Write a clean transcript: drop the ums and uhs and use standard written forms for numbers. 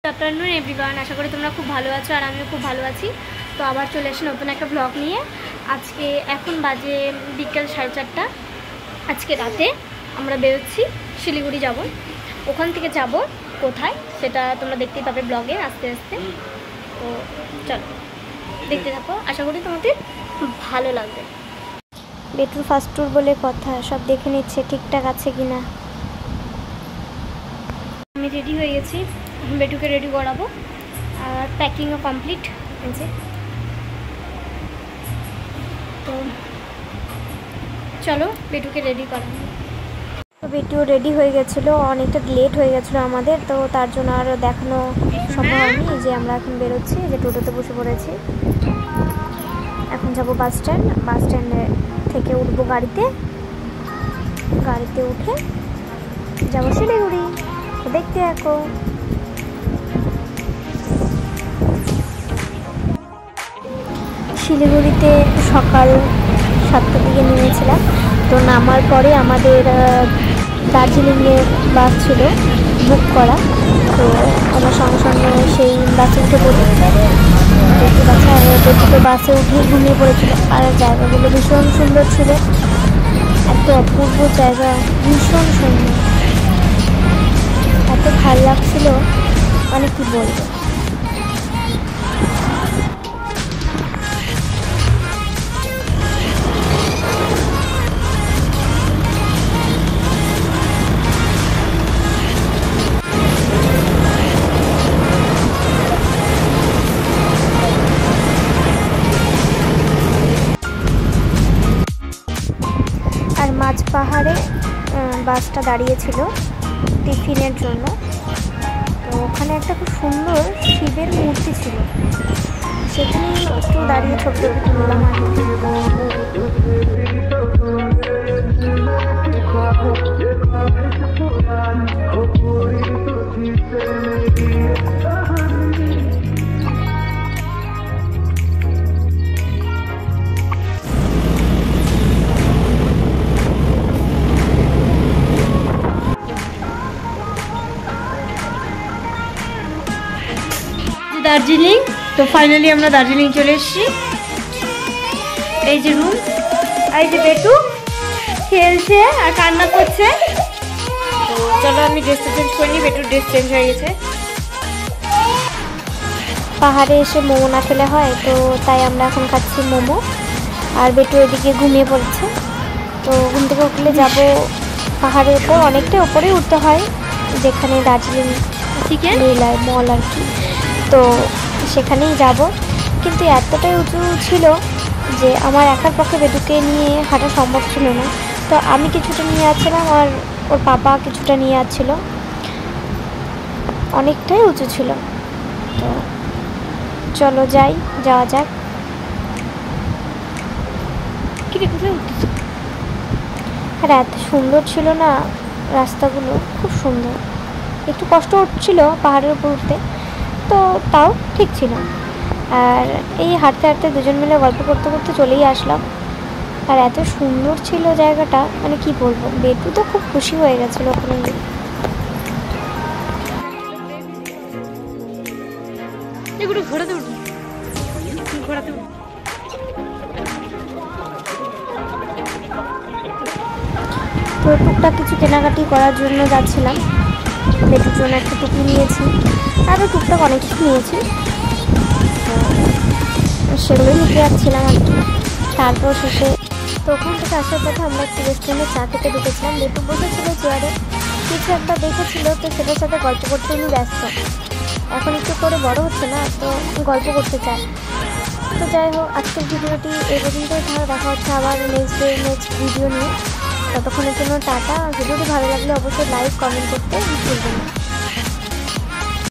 Afternoon everyone आशा करी তোমরা খুব ভালো আছো আর আমিও খুব ভালো আছি। তো আবার চলে এসে নতুন একটা ব্লগ নিয়ে। আজকে এখন বাজে বিকেল 4:30। আজকে রাতে আমরা বেরোচ্ছি, শিলিগুড়ি যাব। ওখান থেকে যাব কোথায় সেটা তোমরা দেখতেই পাবে ব্লগে আস্তে আস্তে। তো চলো দেখতে থাকো, আশা করি তোমাদের ভালো লাগবে। বেটুর ফার্স্ট ট্যুর বলে কথা, সব দেখে নিচ্ছে ঠিকঠাক আছে কিনা। আমি রেডি হয়ে গেছি, বেটুকে রেডি করাবো আর প্যাকিংও কমপ্লিট হয়েছে। তো চলো বেটুকে রেডি করাবো। তো বেটুও রেডি হয়ে গেছিলো, অনেকটা লেট হয়ে গেছিলো আমাদের, তো তার জন্য আর দেখানো সম্ভব হয়নি। যে আমরা এখন বেরোচ্ছি, যে টোটোতে বসে পড়েছি। এখন যাবো বাস স্ট্যান্ড, বাস স্ট্যান্ডে থেকে উঠবো গাড়িতে, গাড়িতে উঠে যাবো শিলিগুড়ি। তো দেখতে থাকো। শিলিগুড়িতে সকাল 7টার দিকে নেমেছিলাম। তো নামার পরে আমাদের দার্জিলিংয়ে বাস ছিল বুক করা, তো আমরা সঙ্গে সঙ্গে সেই বাসে উঠে পড়ি। দেখতে পাচ্ছি, আর দেখতে বাসে উঠে ঘুমিয়ে পড়েছিল। আর জায়গাগুলো ভীষণ সুন্দর ছিল, এত অপূর্ব জায়গা, ভীষণ সুন্দর, এত ভালো লাগছিল মানে কি বলবো। আর মাঝ পাহাড়ে বাসটা দাঁড়িয়েছিল টিফিনের জন্য। তো ওখানে একটা খুব সুন্দর শিবের মূর্তি ছিল, সেখানে একটু দাঁড়িয়ে ছবি তুললাম। দার্জিলিং, তো ফাইনালি আমরা দার্জিলিং চলে এসেছি। এই যে রুম, এই যে বেটু খেলছে আর কান্না করছে। তো চলো আমি ড্রেসটা চেঞ্জ করে নিই, বেটুর ড্রেস চেঞ্জ হয়ে গেছে। পাহাড়ে এসে মোমো না খেলে হয়, তো তাই আমরা এখন খাচ্ছি মোমো। আর বেটু এদিকে ঘুমিয়ে পড়ছে। তো ঘুম থেকে উঠলে যাব পাহাড়ের উপর, অনেকটাই উপরে উঠতে হয়, যেখানে দার্জিলিং মেলায় মল আর কি। তো সেখানেই যাব, কিন্তু এতটাই উঁচু ছিল যে আমার একার পক্ষে বেটুকে নিয়ে হাঁটা সম্ভব ছিল না। তো আমি কিছুটা নিয়ে আসছিলাম আর ওর পাপা কিছুটা নিয়ে আসছিল, অনেকটাই উঁচু ছিল। তো চলো যাওয়া যাক। কোথায় উঠতেছে? আর এত সুন্দর ছিল না রাস্তাগুলো, খুব সুন্দর। একটু কষ্ট হচ্ছিল পাহাড়ের উপর উঠতে, তো তাও ঠিক ছিল। আর এই হাঁটতে হাঁটতে দুজন মিলে গল্প করতে করতে চলেই আসলাম। আর এত সুন্দর ছিল জায়গাটা, মানে কি বলবো। বেটু তো খুব খুশি হয়ে গেছিলো ওখানে গিয়ে। তো টুকটাক কিছু কেনাকাটি করার জন্য যাচ্ছিলাম। বেটুর জন্য একটা টুপি নিয়েছি, আরও টুকটাক অনেক কিছু নিয়েছি, সেগুলোই নিতে যাচ্ছিলাম আর কি। তারপর শেষে তো ওখান থেকে আসার পথে আমরা একটু রেস্টুরেন্টে চা খেতে ঢুকেছিলাম। বেটু বসেছিল চেয়ারে, কিছু একটা দেখেছিল, তো সেটার সাথে গল্প করতে উনি ব্যস্ত। এখন একটু করে বড় হচ্ছে না, তো গল্প করতে চায়। তো যাই হোক, আজকের ভিডিওটি এই পর্যন্তই। দেখা হচ্ছে আবার নেক্সট ভিডিও নিয়ে। ততক্ষণের জন্য টাটা। ভিডিওটি ভালো লাগলে অবশ্যই লাইক কমেন্ট করতে ভুলবেন না।